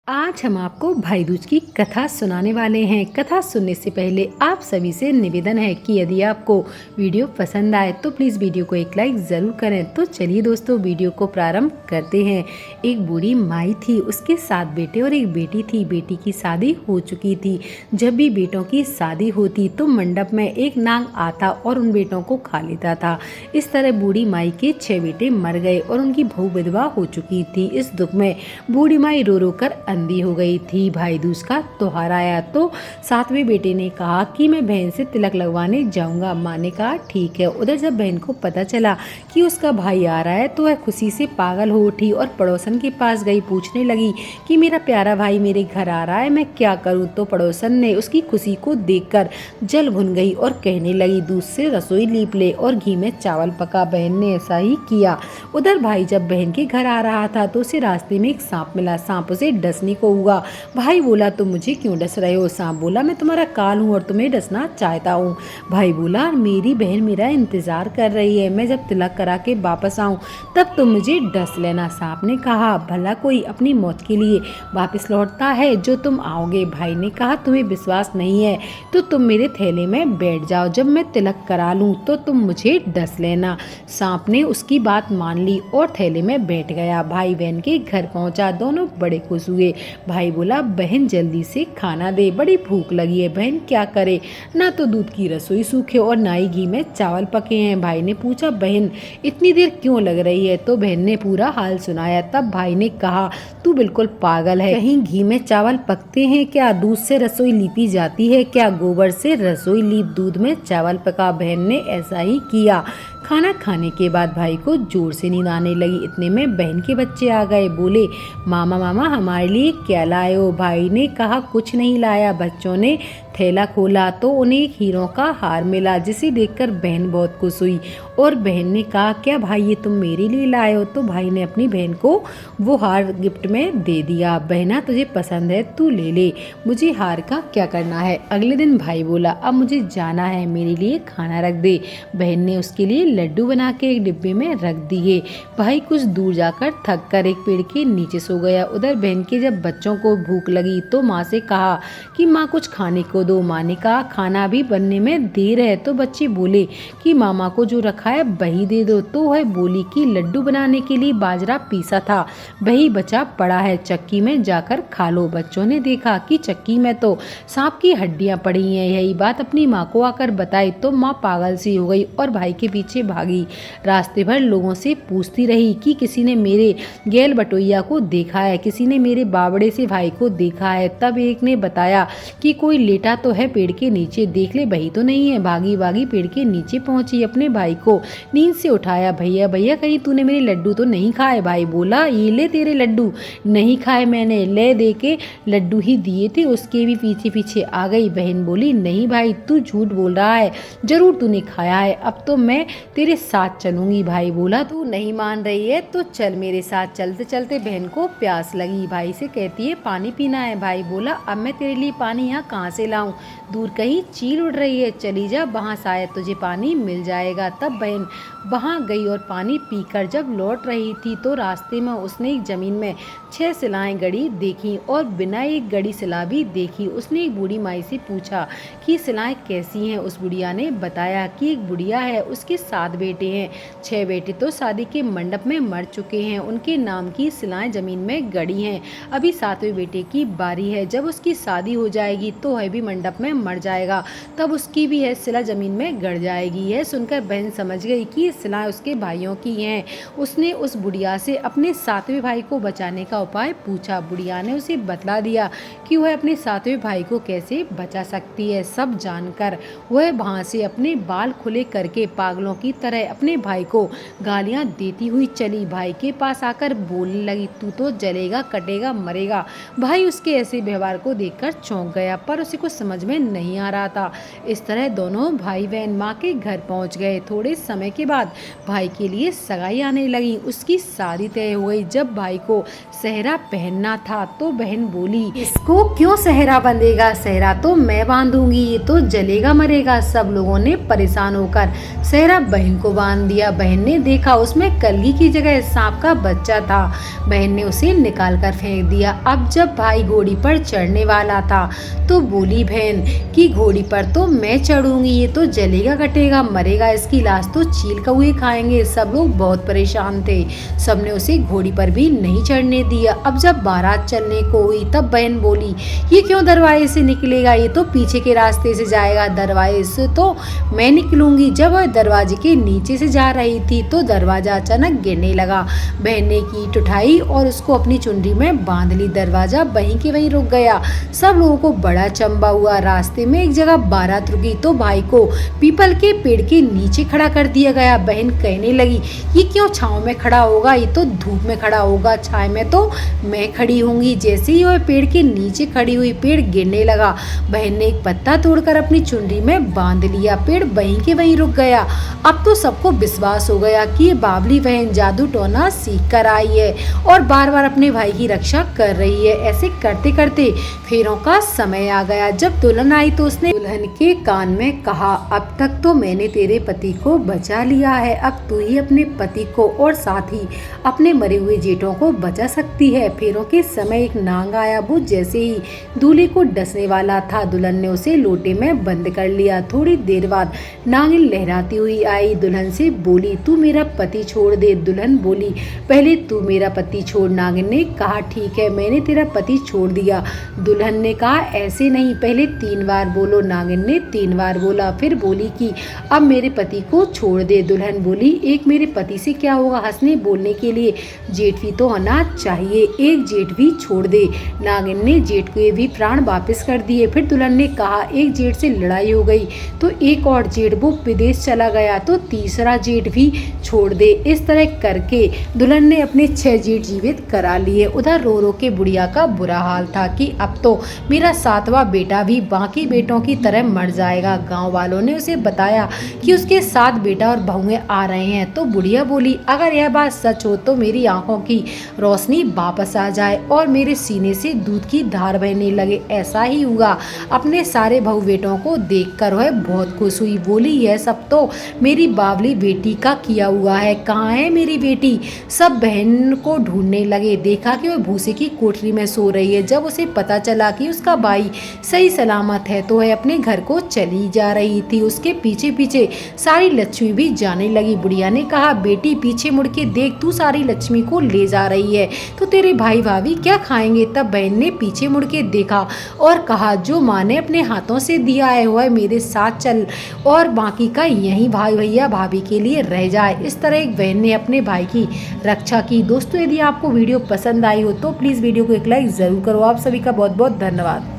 आज हम आपको भाई दूज की कथा सुनाने वाले हैं। कथा सुनने से पहले आप सभी से निवेदन है कि यदि आपको वीडियो पसंद आए तो प्लीज़ वीडियो को एक लाइक ज़रूर करें। तो चलिए दोस्तों वीडियो को प्रारंभ करते हैं। एक बूढ़ी माई थी, उसके 7 बेटे और एक बेटी थी। बेटी की शादी हो चुकी थी। जब भी बेटों की शादी होती तो मंडप में एक नाग आता और उन बेटों को खा लेता था। इस तरह बूढ़ी माई के 6 बेटे मर गए और उनकी बहू विधवा हो चुकी थी। इस दुख में बूढ़ी माई रो रो कर अंधी हो गई थी। भाई दूज का त्योहार आया तो 7वें बेटे ने कहा कि मैं बहन से तिलक लगवाने जाऊंगा। माँ ने कहा ठीक है। उधर जब बहन को पता चला कि उसका भाई आ रहा है तो वह खुशी से पागल हो उठी और पड़ोसन के पास गई। पूछने लगी कि मेरा प्यारा भाई मेरे घर आ रहा है, मैं क्या करूं। तो पड़ोसन ने उसकी खुशी को देखकर जल भुन गई और कहने लगी दूध से रसोई लीप ले और घी में चावल पका। बहन ने ऐसा ही किया। उधर भाई जब बहन के घर आ रहा था तो उसे रास्ते में एक सांप मिला। सांप उसे डसने को हुआ। भाई बोला तुम मुझे क्यों डस रहे हो। सांप बोला मैं तुम्हारा काल हूँ और तुम्हें डसना चाहता हूँ। भाई बोला मेरी बहन मेरा इंतजार कर रही है, मैं जब तिलक करा के वापस आऊँ तब तुम मुझे डस लेना। सांप ने कहा भला कोई अपनी मौत के लिए वापस लौटता है जो तुम आओगे। भाई ने कहा तुम्हें विश्वास नहीं है तो तुम मेरे थैले में बैठ जाओ, जब मैं तिलक करा लूँ तो तुम मुझे डस लेना। सांप ने उसकी बात मान ली और थैले में बैठ गया। भाई बहन के घर पहुंचा, दोनों बड़े खुश हुए। भाई बोला बहन जल्दी से खाना दे, बड़ी भूख लगी है। बहन क्या करे, ना तो दूध की रसोई सूखे और ना ही घी में चावल पके हैं। भाई ने पूछा बहन इतनी देर क्यों लग रही है। तो बहन ने पूरा हाल सुनाया। तब भाई ने कहा तू बिल्कुल पागल है, कहीं घी में चावल पकते हैं क्या, दूध से रसोई लीपी जाती है क्या, गोबर से रसोई लीप दूध में चावल पका। बहन ने ऐसा ही किया। खाना खाने के बाद भाई को जोर से नींद आने लगी। इतने में बहन के बच्चे आ गए। बोले मामा मामा हमारे लिए क्या लाए हो। भाई ने कहा कुछ नहीं लाया। बच्चों ने थैला खोला तो उन्हें एक हीरों का हार मिला, जिसे देखकर बहन बहुत खुश हुई और बहन ने कहा क्या भाई ये तुम मेरे लिए लाए हो। तो भाई ने अपनी बहन को वो हार गिफ्ट में दे दिया। बहना तुझे पसंद है तू ले ले, मुझे हार का क्या करना है। अगले दिन भाई बोला अब मुझे जाना है, मेरे लिए खाना रख दे। बहन ने उसके लिए लड्डू बना के एक डिब्बे में रख दिए। भाई कुछ दूर जाकर थक कर एक पेड़ के नीचे सो गया। उधर बहन के जब बच्चों को भूख लगी तो माँ से कहा कि माँ कुछ खाने को दो। माँ ने कहा खाना भी बनने में देर है। तो बच्चे बोले कि मामा को जो रखा है वही दे दो। तो वह बोली कि लड्डू बनाने के लिए बाजरा पीसा था, वही बचा पड़ा है, चक्की में जाकर खा लो। बच्चों ने देखा कि चक्की में तो सांप की हड्डियां पड़ी हैं। यही बात अपनी माँ को आकर बताई तो माँ पागल सी हो गई और भाई के पीछे भागी। रास्ते भर लोगों से पूछती रही कि किसी ने मेरे गैल बटोइया को देखा है, किसी ने मेरे बावड़े से भाई को देखा है। तब एक ने बताया कि कोई लेटा तो है पेड़ के नीचे, देख ले वही तो नहीं है। भागी भागी पेड़ के नीचे पहुंची, अपने भाई को नींद से उठाया। भैया भैया कहीं तूने मेरे लड्डू तो नहीं खाए। भाई बोला ये ले तेरे लड्डू। नहीं खाए मैंने, ले दे के लड्डू ही दिए थे। उसके भी पीछे पीछे आ गई। बहन बोली नहीं भाई तू झूठ बोल रहा है, जरूर तूने खाया है, अब तो मैं तेरे साथ चलूंगी। भाई बोला तू नहीं मान रही है तो चल मेरे साथ। चलते चलते बहन को प्यास लगी, भाई से कहती है पानी पीना है। भाई बोला अब मैं तेरे लिए पानी यहाँ कहाँ से लाऊं, दूर कहीं चील उड़ रही है, चली जा वहाँ शायद तुझे पानी मिल जाएगा। तब बहन वहाँ गई और पानी पीकर जब लौट रही थी तो रास्ते में उसने एक जमीन में 6 शिलाएं गड़ी देखी और बिना एक गड़ी शिला भी देखी। उसने एक बूढ़ी माई से पूछा कि शिलाएं कैसी हैं। उस बुढ़िया ने बताया कि एक बुढ़िया है, उसके 7 बेटे हैं, 6 बेटे तो शादी के मंडप में मर चुके हैं, उनके नाम की शिलाएं जमीन में गड़ी हैं। अभी 7वें बेटे की बारी है, जब उसकी शादी हो जाएगी तो वह भी मंडप में मर जाएगा, तब उसकी भी है शिला जमीन में गड़ जाएगी। यह सुनकर बहन समझ गई कि ये शिलाएं उसके भाइयों की हैं। उसने उस बुढ़िया से अपने 7वें भाई को बचाने का उपाय पूछा। बुढ़िया ने उसे बतला दिया कि वह अपने 7वें भाई को कैसे बचा सकती है। सब जानकर वह वहां से अपने बाल खुले करके पागलों की तरह अपने भाई को गालियां देती हुई चली। भाई के पास आकर बोलने लगी तू तो जलेगा कटेगा मरेगा। भाई उसके ऐसे व्यवहार को देखकर चौंक गया, पर उसे कुछ समझ में नहीं आ रहा था। इस तरह दोनों भाई बहन माँ के घर पहुँच गए। थोड़े समय के बाद भाई के लिए सगाई आने लगी। उसकी शादी तय हो गई। जब भाई को सेहरा पहनना था तो बहन बोली, इसको क्यों सेहरा बंधेगा, सेहरा तो मैं बांधूंगी, ये तो जलेगा मरेगा। सब लोगों ने परेशान होकर सेहरा बहन को बांध दिया। बहन ने देखा उसमें कलगी की जगह सांप का बच्चा था। बहन ने उसे निकाल कर फेंक दिया। अब जब भाई घोड़ी पर चढ़ने वाला था तो बोली बहन कि घोड़ी पर तो मैं चढ़ूंगी, ये तो जलेगा कटेगा मरेगा, इसकी लाश तो चील कौए खाएंगे। सब लोग बहुत परेशान थे। सबने उसे घोड़ी पर भी नहीं चढ़ने दिया। अब जब बारात चलने को हुई तब बहन बोली, ये क्यों दरवाजे से निकलेगा, ये तो पीछे के रास्ते से जाएगा, दरवाजे से तो मैं निकलूंगी। जब वह दरवाजे के नीचे से जा रही थी तो दरवाजा अचानक गिरने लगा। बहन ने की ईंट उठाई और उसको अपनी चुनरी में बांध ली। दरवाजा वहीं के वहीं रुक गया। सब लोगों को बड़ा चंबा हुआ। रास्ते में एक जगह बारात रुकी तो भाई को पीपल के पेड़ के नीचे खड़ा कर दिया गया। बहन कहने लगी, ये क्यों छांव में खड़ा होगा, ये तो धूप में खड़ा होगा, छाया में तो मैं खड़ी होंगी। जैसे ही वह पेड़ के नीचे खड़ी हुई पेड़ गिरने लगा। बहन ने एक पत्ता तोड़कर अपनी चुनरी में बांध लिया। पेड़ वहीं के वहीं रुक गया। अब तो सबको विश्वास हो गया कि ये बावली बहन जादू टोना सीख कर आई है और बार बार अपने भाई की रक्षा कर रही है। ऐसे करते करते फेरों का समय आ गया। जब दुल्हन आई तो उसने दुल्हन के कान में कहा, अब तक तो मैंने तेरे पति को बचा लिया है, अब तू ही अपने पति को और साथ ही अपने मरे हुए जेठों को बचा सकती है। फेरों के समय एक नांग आया। वो जैसे ही दूल्हे को डसने वाला था दुल्हन ने उसे लोटे में बंद कर लिया। थोड़ी देर बाद नागिन लहराती हुई आई। दुल्हन से बोली, तू मेरा पति छोड़ दे। दुल्हन बोली, पहले तू मेरा पति छोड़। नागिन ने कहा, ठीक है, मैंने तेरा पति छोड़ दिया। दुल्हन ने कहा, ऐसे नहीं, पहले 3 बार बोलो। नागिन ने 3 बार बोला। फिर बोली कि अब मेरे पति को छोड़ दे। दुल्हन बोली, एक मेरे पति से क्या होगा, हंसने बोलने के लिए जेठ भी तो होना चाहिए, एक जेठ भी छोड़ दे। नागिन ने जेठ के भी प्राण वापस कर दिए। फिर दुल्हन ने कहा, एक जेठ से लड़ाई हो गई तो एक और जेठ वो विदेश चला गया तो तीसरा जेठ भी छोड़ दे। इस तरह करके दुल्हन ने अपने 6 जेठ जीवित करा लिए। उधर रो रो के बुढ़िया का बुरा हाल था कि अब तो मेरा 7वां बेटा भी बाकी बेटों की तरह मर जाएगा। गांव वालों ने उसे बताया कि उसके 7 बेटा और बहुएं आ रहे हैं। तो बुढ़िया बोली, अगर यह बात सच हो तो मेरी आंखों की रोशनी वापस आ जाए और मेरे सीने से दूध की धार बहने लगे। ऐसा ही हुआ। अपने सारे बहू बेटों को देखकर वह बहुत खुश हुई। बोली, यह सब तो मेरी बावली बेटी का किया हुआ है, कहाँ है मेरी बेटी। सब बहन को ढूंढने लगे। देखा कि वह भूसे की कोठरी में सो रही है। जब उसे पता चला कि उसका भाई सही सलामत है तो वह अपने घर को चली जा रही थी। उसके पीछे पीछे सारी लक्ष्मी भी जाने लगी। बुढ़िया ने कहा, बेटी पीछे मुड़ के देख, तू सारी लक्ष्मी को ले जा रही है तो तेरे भाई भाभी क्या खाएंगे। तब बहन ने पीछे मुड़ के देखा और कहा, जो माँ ने अपने हाथों से दिया है वह मेरे साथ चल और बाकी का यहीं भाई भैया भाभी के लिए रह जाए। इस तरह एक बहन ने अपने भाई की रक्षा की। दोस्तों, यदि आपको वीडियो पसंद आई हो तो प्लीज़ वीडियो को एक लाइक ज़रूर करो। आप सभी का बहुत बहुत धन्यवाद।